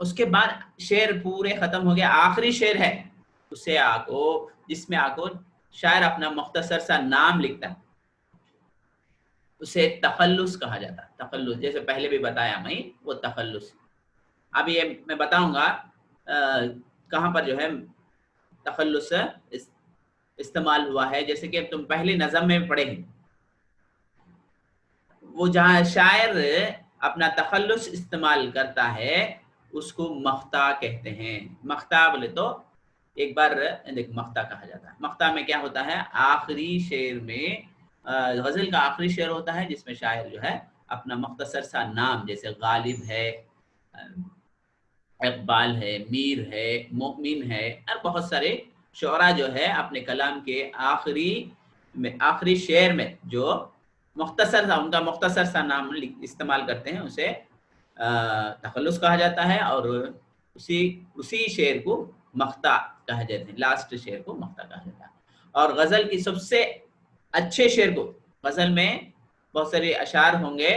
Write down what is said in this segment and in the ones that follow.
اس کے بعد شعر پورے ختم ہو گیا، آخری شعر ہے اسے جس میں شاعر اپنا مختصر سا نام لکھتا ہے، اسے تخلص کہا جاتا ہے۔ تخلص جیسے پہلے بھی بتایا میں، وہ تخلص۔ اب یہ میں بتاؤں گا کہاں پر جو ہے تخلص استعمال ہوا ہے، جیسے کہ تم پہلی نظم میں پڑھے ہیں، وہ جہاں شاعر اپنا تخلص استعمال کرتا ہے اس کو مقطع کہتے ہیں۔ مقطع بولے تو ایک بار دیکھ مقطع کہا جاتا ہے۔ مقطع میں کیا ہوتا ہے، آخری شعر میں غزل کا آخری شعر ہوتا ہے جس میں شاعر جو ہے اپنا مختصر سا نام، جیسے غالب ہے، اقبال ہے، میر ہے، مومن ہے، اور بہت سارے شعراء جو ہے اپنے کلام کے آخری شعر میں جو مختصر سا ان کا مختصر سا نام استعمال کرتے ہیں، اسے تخلص کہا جاتا ہے، اور اسی شعر کو مقطع کہا جاتا ہے، لاسٹ شعر کو مقطع کہا جاتا ہے۔ اور غزل کی سب سے اچھے شعر کو، غزل میں بہت سارے اشعار ہوں گے،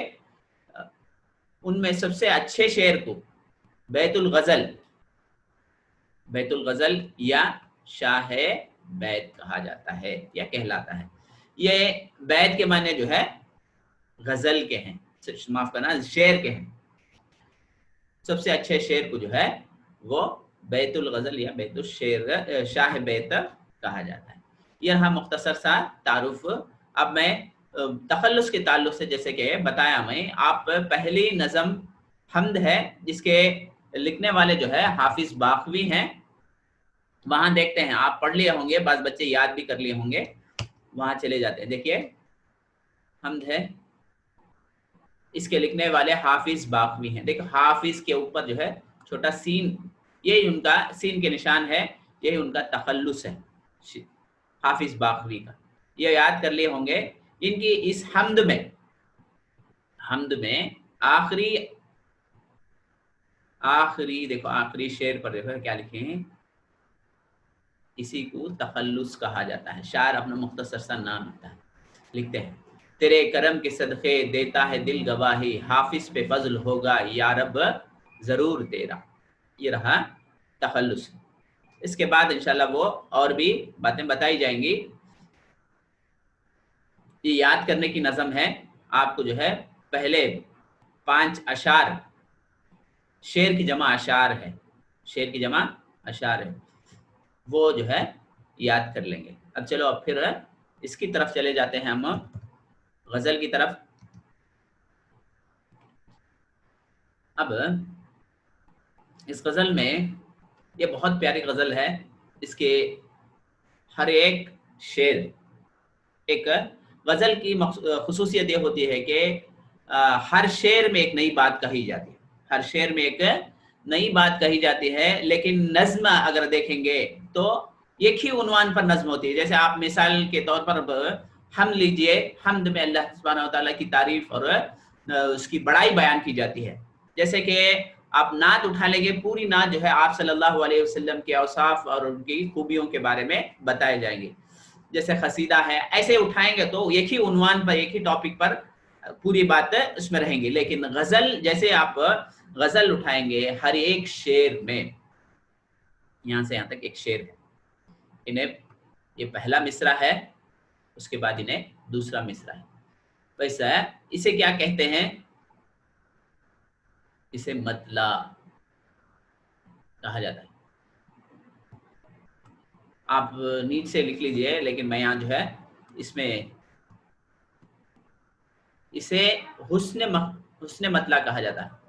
ان میں سب سے اچھے شعر کو بیت الغزل یا شاہ بیت کہا جاتا ہے یا کہلاتا ہے۔ یہ بیت کے معنی جو ہے غزل کے ہیں، معاف کرنا شعر کے ہیں۔ سب سے اچھے شعر کو جو ہے وہ بیت الغزل یا بیت الشعر، شاہ بیت کہا جاتا ہے۔ یہ رہا مختصر سا تعارف۔ اب میں تخلص کے تعلق سے جیسے کہ بتایا میں، آپ پہلی نظم حمد ہے جس کے لکھنے والے جو ہے حافظ باقوی ہیں، وہاں دیکھتے ہیں، آپ پڑھ لیے ہوں گے، بعض بچے یاد بھی کر لیے ہوں گے، وہاں چلے جاتے ہیں۔ دیکھیے حمد ہے، اس کے لکھنے والے حافظ باقوی ہیں۔ دیکھو حافظ کے اوپر جو ہے چھوٹا سین، یہی ان کا سین کے نشان ہے، یہی ان کا تخلص ہے حافظ باقوی کا، یہ یاد کر لیے ہوں گے۔ ان کی اس حمد میں آخری دیکھو آخری شعر پر دیکھو کیا لکھے ہیں، اسی کو تخلص کہا جاتا ہے۔ شاعر اپنا مختصر سا نام لکھتے ہیں، تیرے کرم کے صدقے دیتا ہے دل گواہی، حافظ پہ فضل ہوگا یا رب ضرور تیرا۔ یہ رہا تخلص۔ اس کے بعد انشاءاللہ وہ اور بھی باتیں بتائی جائیں گی۔ یہ یاد کرنے کی نظم ہے، آپ کو جو ہے پہلے 5 اشعار، شعر کی جمع اشعار ہے، شعر کی جمع اشعار ہے، وہ جو ہے یاد کر لیں گے۔ اب چلو اب پھر اس کی طرف چلے جاتے ہیں ہم، غزل کی طرف۔ اب اس غزل میں یہ بہت پیاری غزل ہے، اس کے ہر ایک شعر، ایک غزل کی خصوصیت یہ ہوتی ہے کہ ہر شعر میں ایک نئی بات کہی جاتی ہے، ہر شعر میں ایک نئی بات کہی جاتی ہے، لیکن نظم اگر دیکھیں گے تو ایک ہی عنوان پر نظم ہوتی ہے۔ جیسے آپ مثال کے طور پر حمد لیجئے، حمد میں اللہ سبحانہ وتعالیٰ کی تعریف اور اس کی بڑائی بیان کی جاتی ہے۔ جیسے کہ آپ نعت اٹھا لیں گے، پوری نعت جو ہے آپ صلی اللہ علیہ وسلم کے اوصاف اور ان کی خوبیوں کے بارے میں بتائے جائیں گے۔ جیسے قصیدہ ہے، ایسے اٹھائیں گے تو ایک ہی عنوان پر، ایک ہی ٹاپک پر پوری بات اس میں رہیں گی۔ لیکن غزل جیسے آپ غزل اٹھائیں گے، ہر ایک شعر میں یہاں سے یہاں تک ایک شعر ہے، انہیں یہ پہلا مصرع ہے، اس کے بعد انہیں دوسرا مصرع ہے، ویسا اسے کیا کہتے ہیں، اسے مطلع کہا جاتا ہے۔ آپ نیچ سے لکھ لیجئے، لیکن میں یہاں جو ہے اس میں اسے حسن مطلع کہا جاتا ہے۔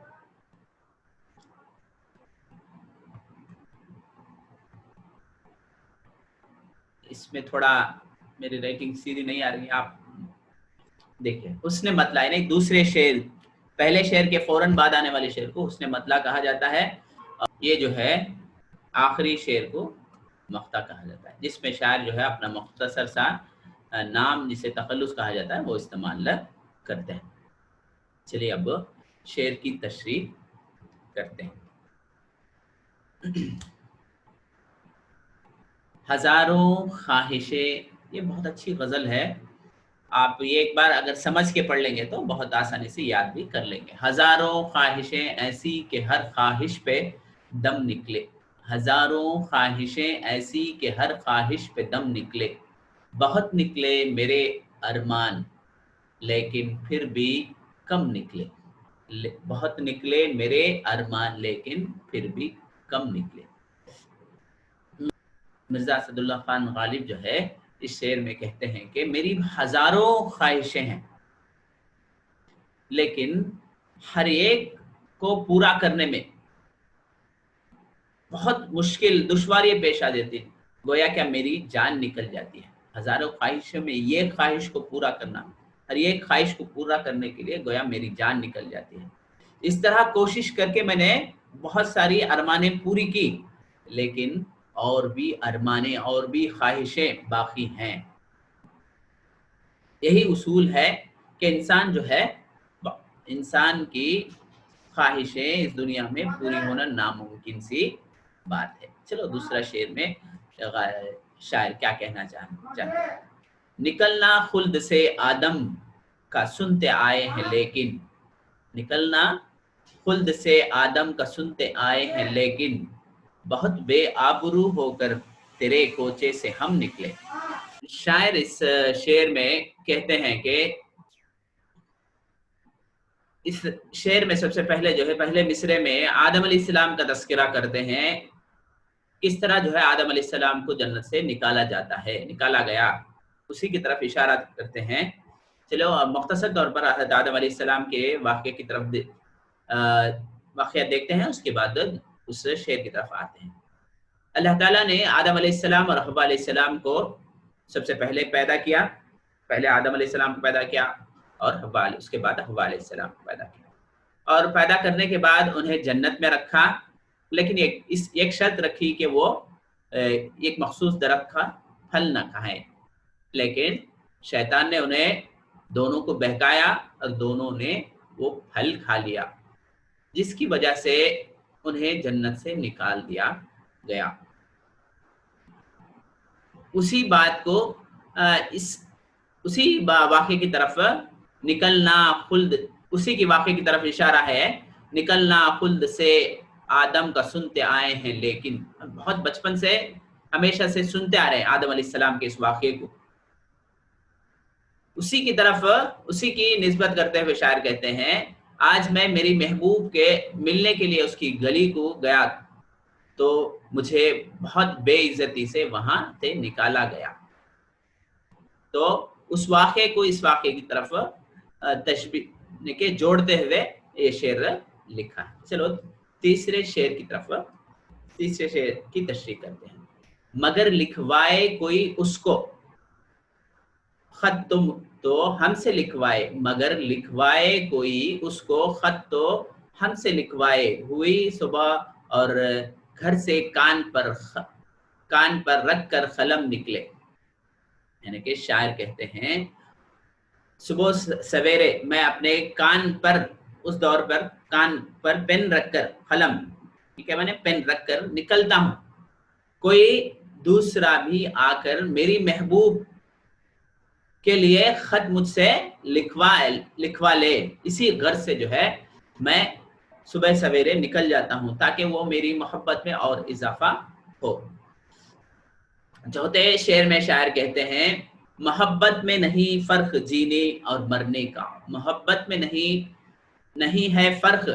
اس میں تھوڑا میری رائٹنگ سیدھی نہیں آ رہی، آپ دیکھیں حسن مطلع یعنی دوسرے شعر، پہلے شعر کے فوراً بعد آنے والے شعر کو حسن مطلع کہا جاتا ہے، اور یہ جو ہے آخری شعر کو مقطع کہا جاتا ہے، جس میں شاعر جو ہے اپنا مختصر سا نام جسے تخلص کہا جاتا ہے وہ استعمال کرتے ہیں۔ چلیے اب شعر کی تشریح کرتے ہیں۔ ہزاروں خواہشیں، یہ بہت اچھی غزل ہے، آپ یہ ایک بار اگر سمجھ کے پڑھ لیں گے تو بہت آسانی سے یاد بھی کر لیں گے۔ ہزاروں خواہشیں ایسی کہ ہر خواہش پہ دم نکلے، ہزاروں خواہشیں ایسی کہ ہر خواہش پہ دم نکلے، بہت نکلے میرے ارمان لیکن پھر بھی کم نکلے، بہت نکلے میرے ارمان لیکن پھر بھی کم نکلے۔ مرزا اسد اللہ خان غالب جو ہے اس شعر میں کہتے ہیں کہ میری ہزاروں خواہشیں ہیں لیکن ہر ایک کو پورا کرنے میں بہت مشکل دشواریاں پیش آ جاتی ہیں، گویا کہ میری جان نکل جاتی ہے۔ ہزاروں خواہشوں میں یہ خواہش کو پورا کرنا، ہر ایک خواہش کو پورا کرنے کے لیے گویا میری جان نکل جاتی ہے۔ اس طرح کوشش کر کے میں نے بہت ساری ارمانیں پوری کی لیکن اور بھی ارمانیں اور بھی خواہشیں باقی ہیں۔ یہی اصول ہے کہ انسان جو ہے، انسان کی خواہشیں اس دنیا میں پوری ہونا ناممکن سی بات ہے۔ چلو دوسرا شعر میں شاعر کیا کہنا چاہتے ہیں، نکلنا خلد سے آدم کا سنتے آئے ہیں لیکن، نکلنا خلد سے آدم کا سنتے آئے ہیں لیکن، بہت بے آبرو ہو کر تیرے کوچے سے ہم نکلے۔ شاعر اس شعر میں کہتے ہیں کہ اس شعر میں سب سے پہلے جو ہے، پہلے مصرے میں آدم علیہ السلام کا تذکرہ کرتے ہیں، کس طرح جو ہے آدم علیہ السلام کو جنت سے نکالا جاتا ہے، نکالا گیا، اسی کی طرف اشارہ کرتے ہیں۔ چلو مختصر طور پر حضرت آدم علیہ السلام کے واقعے کی طرف واقعہ دیکھتے ہیں، اس کے بعد اس شعر کی طرف آتے ہیں۔ اللہ تعالیٰ نے آدم علیہ السلام اور حوا علیہ السلام کو سب سے پہلے پیدا کیا، پہلے آدم علیہ السلام کو پیدا کیا اور اس کے بعد حوا علیہ السلام کو پیدا کیا، اور پیدا کرنے کے بعد انہیں جنت میں رکھا، لیکن ایک شرط رکھی کہ وہ ایک مخصوص درخت کا پھل نہ کھائیں، لیکن شیطان نے انہیں دونوں کو بہکایا اور دونوں نے وہ پھل کھا لیا، جس کی وجہ سے انہیں جنت سے نکال دیا گیا۔ اسی بات کو اسی واقعے کی طرف نکلنا خلد، اسی کی واقعے کی طرف اشارہ ہے، نکلنا خلد سے آدم کا سنتے آئے ہیں لیکن، بہت بچپن سے ہمیشہ سے سنتے آ رہے ہیں آدم علیہ السلام کے اس واقعے کو، اسی کی طرف اسی کی نسبت کرتے ہوئے شاعر کہتے ہیں، آج میں میری محبوب کے ملنے کے لیے اس کی گلی کو گیا تو مجھے بہت بے عزتی سے وہاں سے نکالا گیا۔ تو اس واقعے کو اس واقعے کی طرف تشبیہ کے جوڑتے ہوئے یہ شعر لکھا ہے۔ چلو تیسرے شعر کی طرف، تیسرے شعر کی تشریح کرتے ہیں۔ مگر لکھوائے کوئی اس کو خط تم تو ہم سے لکھوائے، مگر لکھوائے کوئی اس کو خط تو ہم سے لکھوائے، ہوئی صبح اور گھر سے کان پر رکھ کر قلم نکلے۔ یعنی کہ شاعر کہتے ہیں صبح سویرے میں اپنے کان پر، اس دور پر کان پر پین رکھ کر، قلم ٹھیک ہے، میں نے پین رکھ کر نکلتا ہوں، کوئی دوسرا بھی آ کر میری محبوب کے لیے خط مجھ سے لکھوا لے، اسی غرض سے جو ہے میں صبح سویرے نکل جاتا ہوں تاکہ وہ میری محبت میں اور اضافہ ہو۔ چوتھے شعر میں شاعر کہتے ہیں، محبت میں نہیں فرق جینے اور مرنے کا، محبت میں نہیں ہے فرق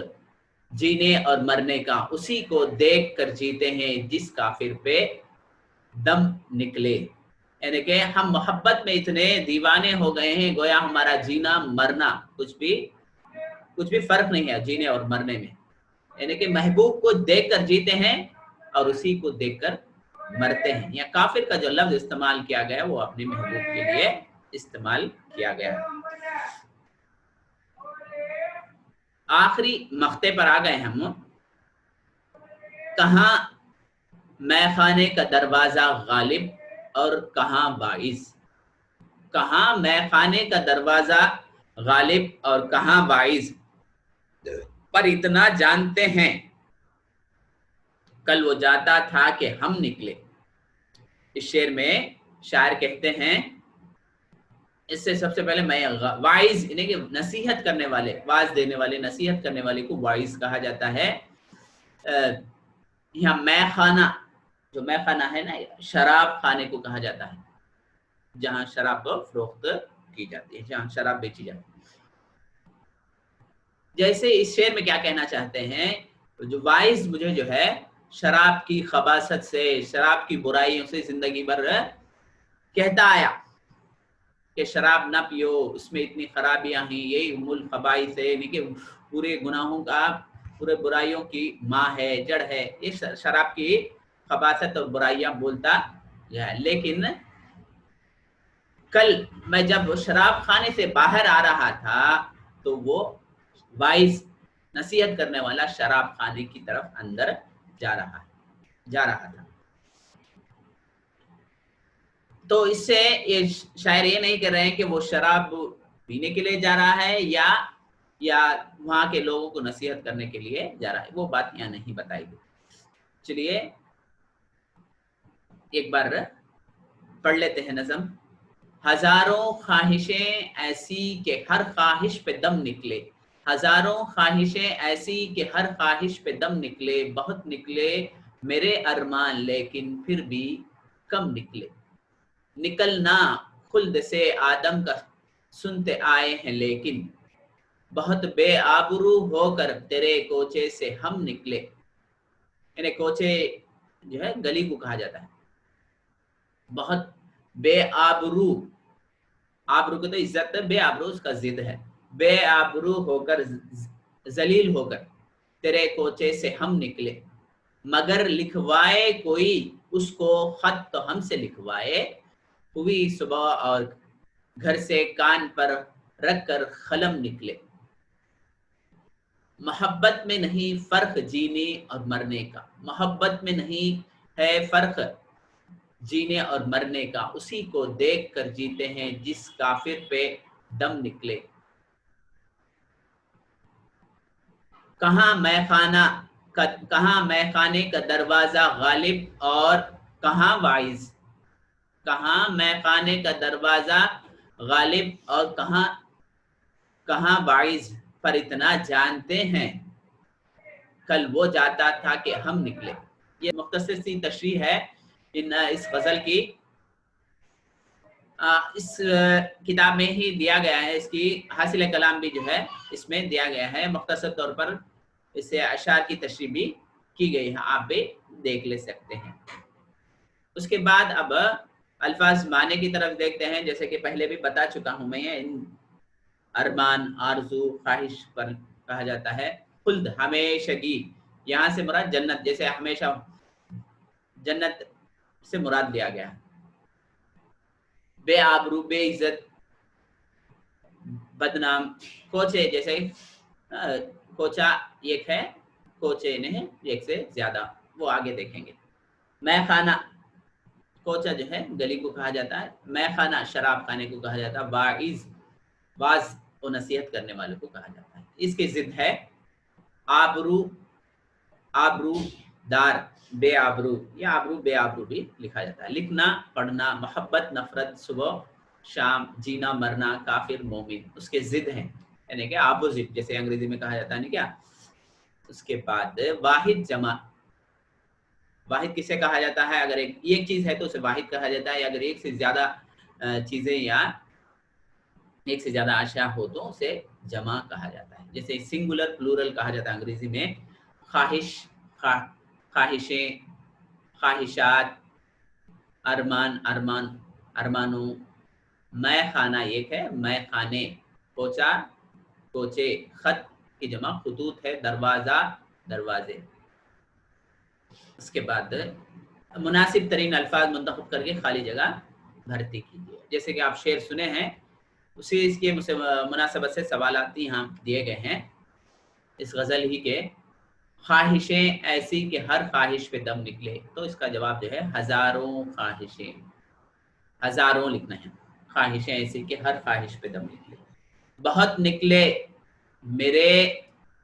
جینے اور مرنے کا، اسی کو دیکھ کر جیتے ہیں جس کافر پہ دم نکلے۔ یعنی کہ ہم محبت میں اتنے دیوانے ہو گئے ہیں، گویا ہمارا جینا مرنا کچھ بھی فرق نہیں ہے جینے اور مرنے میں، یعنی کہ محبوب کو دیکھ کر جیتے ہیں اور اسی کو دیکھ کر مرتے ہیں۔ یا کافر کا جو لفظ استعمال کیا گیا وہ اپنے محبوب کے لیے استعمال کیا گیا۔ آخری مقطع پر آ گئے ہم، کہاں میں خانے کا دروازہ غالب اور کہاں باعث، کہاں میں خانے کا دروازہ غالب اور کہاں باعث، پر اتنا جانتے ہیں کل وہ جاتا تھا کہ ہم نکلے۔ اس شعر میں شاعر کہتے ہیں، اس سے سب سے پہلے میں واعظ یعنی کہ نصیحت کرنے والے، واعظ دینے والے، نصیحت کرنے والے کو واعظ کہا جاتا ہے۔ یہاں میں خانہ، جو میں خانہ ہے نا، شراب خانے کو کہا جاتا ہے جہاں شراب کو فروخت کی جاتی ہے، جہاں شراب بیچی جاتی ہے۔ جیسے اس شعر میں کیا کہنا چاہتے ہیں، جو وائز مجھے جو ہے شراب کی خباثت سے، شراب کی برائیوں سے زندگی بھر کہتا آیا کہ شراب نہ پیو، اس میں اتنی خرابیاں ہیں، یہی ام الخبائث ہے، یعنی کہ پورے گناہوں کا، پورے برائیوں کی ماں ہے، جڑ ہے، یہ شراب کی خباثت اور برائیاں بولتا ہے۔ لیکن کل میں جب شراب خانے سے باہر آ رہا تھا تو وہ وائز نصیحت کرنے والا شراب خانے کی طرف اندر جا رہا تھا۔ تو اس سے یہ شاعر یہ نہیں کر رہے ہیں کہ وہ شراب پینے کے لیے جا رہا ہے یا وہاں کے لوگوں کو نصیحت کرنے کے لیے جا رہا ہے، وہ بات یہاں نہیں بتائی گئی۔ چلیے ایک بار پڑھ لیتے ہیں نظم۔ ہزاروں خواہشیں ایسی کہ ہر خواہش پہ دم نکلے، ہزاروں خواہشیں ایسی کہ ہر خواہش پہ دم نکلے، بہت نکلے میرے ارمان لیکن پھر بھی کم نکلے، نکلنا خلد سے آدم کا سنتے آئے ہیں لیکن بہت بے آبرو ہو کر تیرے کوچے سے ہم نکلے۔ یعنی کوچے جو ہے گلی کو کہا جاتا ہے، بہت بے آبرو، آبرو کو تو عزت ہے، بے آبرو اس کا ضد ہے، بے آبرو ہو کر، ذلیل ہو کر تیرے کوچے سے ہم نکلے، مگر لکھوائے کوئی اس کو خط تو ہم سے لکھوائے، ہوئی صبح اور گھر سے کان پر رکھ کر قلم نکلے، محبت میں نہیں فرق جینے اور مرنے کا، محبت میں نہیں ہے فرق جینے اور مرنے کا، اسی کو دیکھ کر جیتے ہیں جس کافر پہ دم نکلے، کہاں میں خانے کا دروازہ غالب اور کہاں واعظ، کہاں میں خانے کا دروازہ غالب اور کہاں واعظ، پر اتنا جانتے ہیں کل وہ جاتا تھا کہ ہم نکلے۔ یہ مختصر سی تشریح ہے اس غزل کی، اس کتاب میں ہی دیا گیا ہے، اس کی حاصل کلام بھی جو ہے اس میں دیا گیا ہے، مختصر طور پر اس سے اشعار کی تشریح بھی کی گئی ہے، آپ بھی دیکھ لے سکتے ہیں۔ اس کے بعد اب الفاظ معنی کی طرف دیکھتے ہیں، جیسے کہ پہلے بھی بتا چکا ہوں میں، ان ارمان، آرزو، خواہش پر کہا جاتا ہے خلد، ہمیشگی، یہاں سے مراد جنت، جیسے ہمیشہ جنت سے مراد لیا گیا، بے آبرو، بے عزت، بدنام، کوچے، جیسے کوچا ایک ہے، کوچے نہیں ایک سے زیادہ، وہ آگے دیکھیں گے۔ میں خانہ، کوچا جو ہے گلی کو کہا جاتا ہے، میں خانہ شراب خانے کو کہا جاتا ہے، واعظ و نصیحت کرنے والے کو کہا جاتا ہے۔ اس کی ضد ہے آبرو دار، بے آبرو، یا آبرو بے آبرو بھی لکھا جاتا ہے۔ لکھنا، پڑھنا، محبت، نفرت، صبح شام، جینا مرنا، کافر مومن، اس کے ضد ہیں، یعنی کہ اپوزٹ، جیسے انگریزی میں کہا جاتا ہے نا کیا۔ اس کے بعد واحد جمع، واحد کسے کہا جاتا ہے، اگر ایک چیز ہے تو اسے واحد کہا جاتا ہے، اگر ایک سے زیادہ چیزیں یا ایک سے زیادہ اشیاء ہو تو اسے جمع کہا جاتا ہے، جیسے سنگولر پلورل کہا جاتا ہے انگریزی میں، خواہش، خواہشیں، خواہشات، ارمانوں، میں خانہ ایک ہے، میں خانے، کوچا، کوچے، خط کی جمع خطوط ہے، دروازہ، دروازے۔ اس کے بعد مناسب ترین الفاظ منتخب کر کے خالی جگہ بھرتی کیجیے، جیسے کہ آپ شعر سنے ہیں اسی اس کے مناسبت سے سوالات یہاں دیے گئے ہیں اس غزل ہی کے۔ خواہشیں ایسی کہ ہر خواہش پہ دم نکلے، تو اس کا جواب جو ہے ہزاروں خواہشیں، ہزاروں لکھنا ہے، خواہشیں ایسی کہ ہر خواہش پہ دم نکلے، بہت نکلے میرے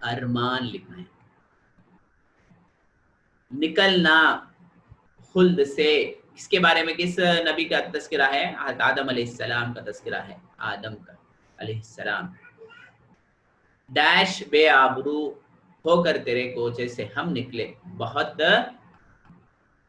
ارمان لکھنا ہے، نکلنا خلد سے، اس کے بارے میں کس نبی کا تذکرہ ہے، آدم علیہ السلام کا تذکرہ ہے، آدم کا علیہ السلام، ڈیش بے آبرو ہو کر تیرے کوچے سے ہم نکلے، بہت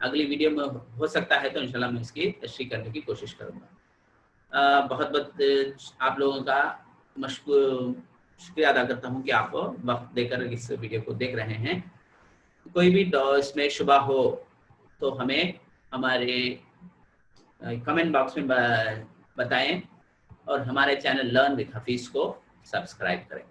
اگلی ویڈیو میں ہو سکتا ہے تو انشاءاللہ میں اس کی تشریح کرنے کی کوشش کروں گا. بہت بہت آپ لوگوں کا شکریہ ادا کرتا ہوں کہ آپ وقت دے کر اس ویڈیو کو دیکھ رہے ہیں. کوئی بھی اس میں شبہ ہو تو ہمیں ہمارے کمنٹ باکس میں بتائیں اور ہمارے چینل لرن وتھ حفیظ کو سبسکرائب کریں.